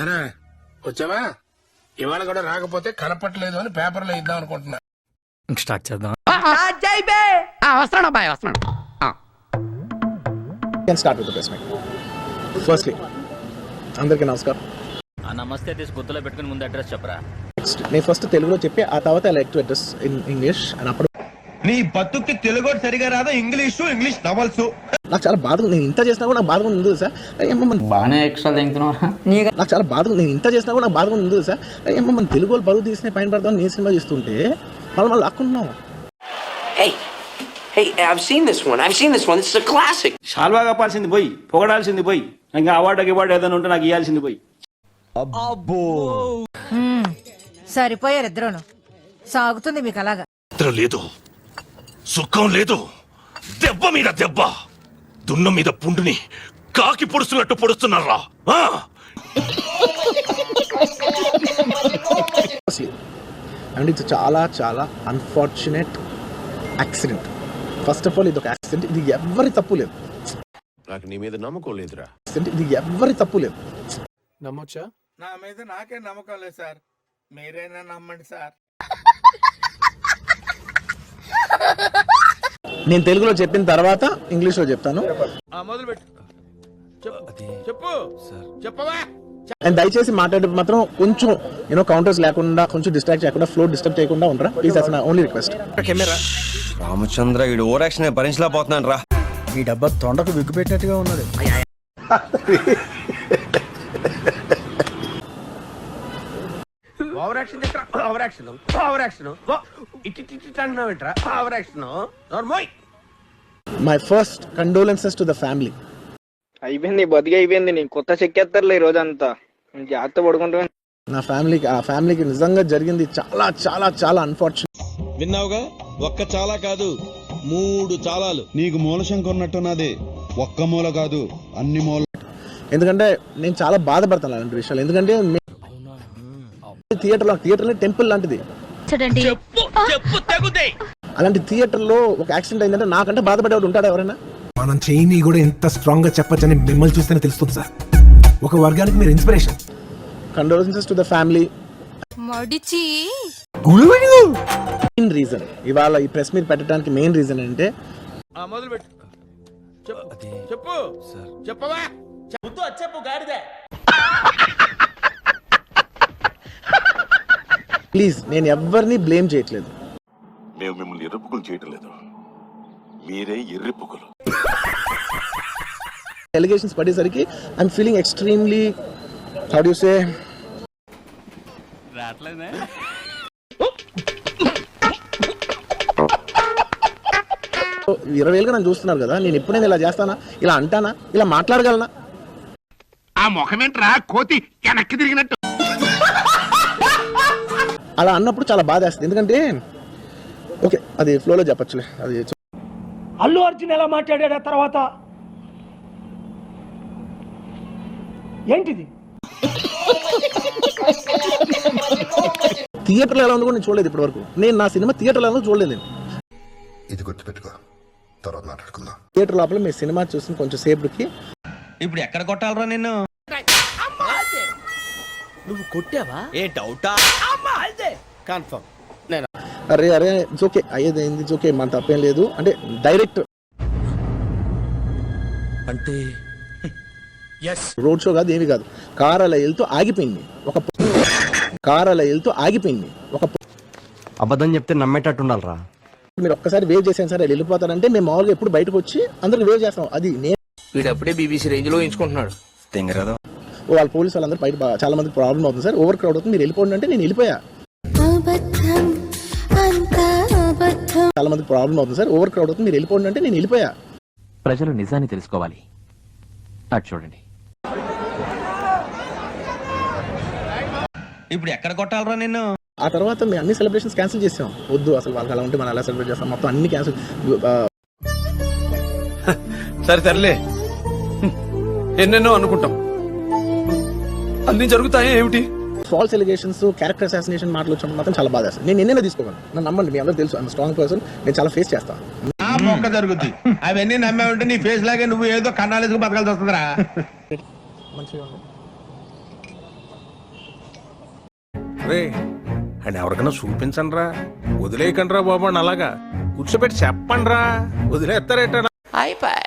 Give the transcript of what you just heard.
ఎరా వచ్చావా? ఇవాళ కూడా రాకపోతే కనపట్లేదు అని పేపర్లో ఇద్దాం అనుకుంటున్నా. స్టార్ట్ చేద్దాం. వస్తున్నాడు అబ్బాయి, వస్తున్నాడు. Start with press meet. Firstly అందరికీ నమస్కారం. నమస్తే తీసి గుర్తులో పెట్టుకుని ముందు అడ్రస్ చెప్పరా. నెక్స్ట్ నేను ఫస్ట్ తెలుగులో చెప్పి ఆ తర్వాత I like to address in English. And అప్పుడు నీ బతుక్కి తెలుగు సరిగా రాదా, ఇంగ్లీష్ నవల్స్. నాకు చాలా బాధ, నేను ఇంత చేసినా కూడా నాకు బాధగా ఉంది సార్. బాగానే ఎక్స్ట్రా తింటున్నావా? నాకు చాలా బాధ, నేను ఇంత చేసినా కూడా నాకు బాధగా ఉంది సార్. ఏమో మన తెలుగు వాళ్ళు బరువు తీసిన పైన పడదాం నేను సినిమా చేస్తుంటే మళ్ళీ అక్కున్నాం. Hey, I've seen this one. This is a classic. షాల్వా కప్పాల్సింది పోయి, పొగడాల్సింది పోయి, ఇంకా అవార్డు ఏదైనా ఉంటే నాకు ఇవ్వాల్సింది పోయి. సరిపోయారు ఇద్దరును. సాగుతుంది మీకు అలాగా. లేదు, సుఖం లేదు, దెబ్బ మీద దెబ్బ, దున్నం మీద పుండుని కాకి పొడుస్తున్నట్టు పొడుస్తున్నారా? అండ్ ఇది చాలా చాలా unfortunate accident. First of all ఇది ఒక యాక్సిడెంట్, ఇది ఎవరి తప్పు లేదు. నాకు నీ మీద నమ్మకం లేదురా. ఇది ఎవరి తప్పు లేదు. నమ్మొచ్చా? నా మీద నాకే నమ్మకం లేదు సార్, మీరైనా నమ్మండి సార్. నేను తెలుగులో చెప్పిన తర్వాత ఇంగ్లీష్లో చెప్తాను. అండ్ దయచేసి మాట్లాడేటప్పుడు మాత్రం కొంచెం కౌంటర్స్ లేకుండా, కొంచెం డిస్ట్రాక్ట్ చేయకుండా, ఫ్లో డిస్టర్బ్ చేయకుండా ఉండరా ప్లీజ్. అసలు ఓన్లీ రిక్వెస్ట్. రామచంద్ర ఈ ఓవర్ యాక్షన్ భరించలేకపోతున్నాను రా. ఈ డబ్బా తొండకు విగ్గు పెట్టినట్టుగా ఉన్నది. My first condolences to the family. అయిపోయింది, బతికి అయిపోయింది. నీ కొత్త చెక్కేస్తారులే ఈ రోజు అంతా. జాగ్రత్త పడుకుంటా. నా ఫ్యామిలీకి నిజంగా జరిగింది చాలా చాలా చాలా అన్ఫార్చునేట్. విన్నావుగా, ఒక్క చాలా కాదు 3 చాలాలు. నీకు మూలశంకం ఉన్నట్టున్నది, ఒక్క మూల కాదు అన్ని మూల. ఎందుకంటే నేను చాలా బాధపడతాను అలాంటి విషయాలు. ఎందుకంటే థియేటర్లో టెంపుల్ లాంటిది. అలాంటి థియేటర్లో ఒక యాక్సిడెంట్ అయిందంటే నాకంటే బాధపడేవాడు ఉంటాడు ఎవరైనా? మనం చేయని కూడా ఎంత స్ట్రాంగ్ గా చెప్పొచ్చని మిమ్మల్ని చూస్తేనే తెలుస్తుంది సార్. ఒక వర్గానికి మీరు inspiration. Condolences to the family. Main reason ఇవాళ ఈ ప్రెస్ మీట్ పెట్టడానికి మెయిన్ రీజన్ అంటే ప్లీజ్, నేను ఎవరిని బ్లేమ్ చేయట్లేదు. మేము మిమ్మల్ని ఎర్రిపుకులు చేయటం లేదు, మీరే ఎర్రిపుకులు. ఎలిగేషన్స్ పడేసరికి I'm feeling extremely how do you say 20,000గా నన్ను చూస్తున్నారు కదా, నేను ఎప్పుడైనా ఇలా చేస్తానా, ఇలా అంటానా, ఇలా మాట్లాడగలనా? ఆ ముఖమేంట్రా కోతి వెనక్కి తిరిగినట్టు. అలా అన్నప్పుడు చాలా బాధ వేస్తుంది. ఎందుకంటే ఓకే, అది ఫ్లోలో చెప్పచ్చులే. అది అల్లు అర్జున్ ఎలా మాట్లాడా తర్వాత ఏంటిది? థియేటర్లో ఎలా ఉంది కూడా నేను చూడలేదు ఇప్పటి వరకు. నేను నా సినిమా థియేటర్లో ఎలా చూడలేదు. నేను ఇది గుర్తుపెట్టుకో, తర్వాత మాట్లాడుకుందాం. థియేటర్ లోపల మీ సినిమా చూసిన కొంచెం సేపటికి ఇప్పుడు ఎక్కడ కొట్టాలరా నిన్ను? నువ్వు కొట్టావా? ఏ డౌటా? కన్ఫర్మ్. అరే ఇట్స్ ఓకే, అయ్యేది ఇట్స్ ఓకే, మన తప్పేం లేదు. అంటే డైరెక్ట్ అంటే రోడ్ షో కాదు, ఏమి కాదు, కార్ అలా వెళ్తూ ఆగిపోయింది. ఒక అబద్ధం చెప్తే నమ్మేటట్టు ఉండాలరా. మీరు ఒక్కసారి వేవ్ చేసాను సార్ వెళ్ళిపోతారంటే మేము మామూలుగా ఎప్పుడు బయటకు వచ్చి అందరికి వేవ్ చేస్తాం. అది నేను వీడప్పుడే BBC రేంజ్ లో ఎంచుకుంటున్నాడు. వాళ్ళ పోలీసు వాళ్ళందరూ బయట చాలా మంది ప్రాబ్లం అవుతుంది సార్, ఓవర్ క్రౌడ్ అవుతుంది, మీరు వెళ్ళిపోండి అంటే నేను వెళ్ళిపోయా. చాలా మంది ప్రాబ్లం అవుతుంది సార్, ఓవర్ క్రౌడ్ అవుతుంది, మీరు వెళ్ళిపోండి అంటే నేను వెళ్ళిపోయా. ప్రజలు నిజాన్ని తెలుసుకోవాలి, అటు చూడండి. ఇప్పుడు ఎక్కడ కొట్టాలరా నిన్ను? ఆ తర్వాత మేము అన్ని సెలబ్రేషన్స్ క్యాన్సిల్ చేసాం. వద్దు అసలు వాళ్ళకి అలా ఉంటే మనం ఎలా సెలబ్రేట్ చేస్తాం, మొత్తం అన్ని క్యాన్సిల్. సరేలే, ఎన్నెన్నో అనుకుంటాం, అన్ని జరుగుతాయి ఏమిటి? ఫాల్స్ ఎలిగేషన్స్, క్యారెక్టర్ అసాసినేషన్ మాటలు వచ్చినప్పుడు మాత్రం చాలా బాధ వేస్తుంది. నేను ఎన్నైనా తీసుకోగలను, నన్ను నమ్మండి, మీ అందరూ తెలుసు, ఐఎమ్ స్ట్రాంగ్ పర్సన్, నేను చాలా ఫేస్ చేస్తాను. జరుగుద్ది అవన్నీ నమ్మే ఉంటే నీ ఫేస్ లాగే నువ్వు ఏదో కన్నాలేసుకు బతకాల్సి వస్తుందిరా. మంచిగా రే అండ్ ఎవరికైనా చూపించండి రా, వదిలేయకండి రా బాబు అని అలాగా కూర్చోబెట్టి చెప్పండి రా, వదిలేస్తారేట. అయిపోయి